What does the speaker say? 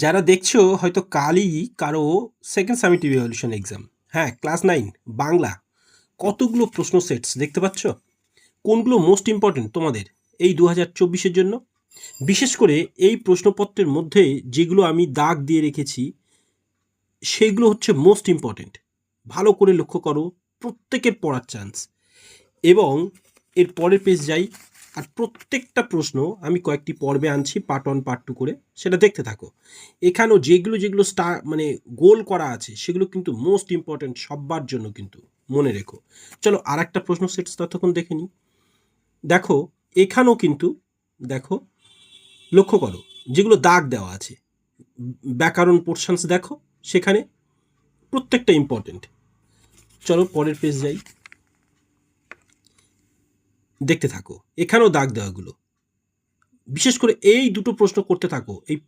যারা দেখছো হয়তো কালই কারো সেকেন্ড সামিটিভ ইভ্যালুয়েশন এক্সাম। হ্যাঁ, ক্লাস 9 বাংলা কতগুলো প্রশ্ন সেটস দেখতে পাচ্ছ? কোনগুলো মোস্ট ইম্পর্টেন্ট তোমাদের এই 2024-এর জন্য? বিশেষ করে এই প্রশ্নপত্রের মধ্যে যেগুলো আমি দাগ দিয়ে রেখেছি সেগুলো হচ্ছে মোস্ট ইম্পর্টেন্ট। ভালো করে লক্ষ্য করো, প্রত্যেকের পড়ার চান্স। এবং এর পরের পেজ যাই, আর প্রত্যেকটা প্রশ্ন আমি কয়েকটি পর্বে আনছি, পার্ট 1 পার্ট 2 করে, সেটা দেখতে থাকো। এখানেও যেগুলো যেগুলো মানে গোল করা আছে সেগুলো কিন্তু মোস্ট ইম্পর্টেন্ট সবার জন্য, কিন্তু মনে রেখো। চলো আর একটা প্রশ্ন সেট ততক্ষণ দেখে নিই। দেখো এখানেও কিন্তু, দেখো লক্ষ্য করো যেগুলো দাগ দেওয়া আছে, ব্যাকরণ পোর্শনস দেখো, সেখানে প্রত্যেকটা ইম্পর্টেন্ট। চলো পরের পেজ যাই, দেখতে থাকো এখানেও দাগ দেওয়াগুলো। বিশেষ করে এই দুটো প্রশ্ন করতে থাকো, এই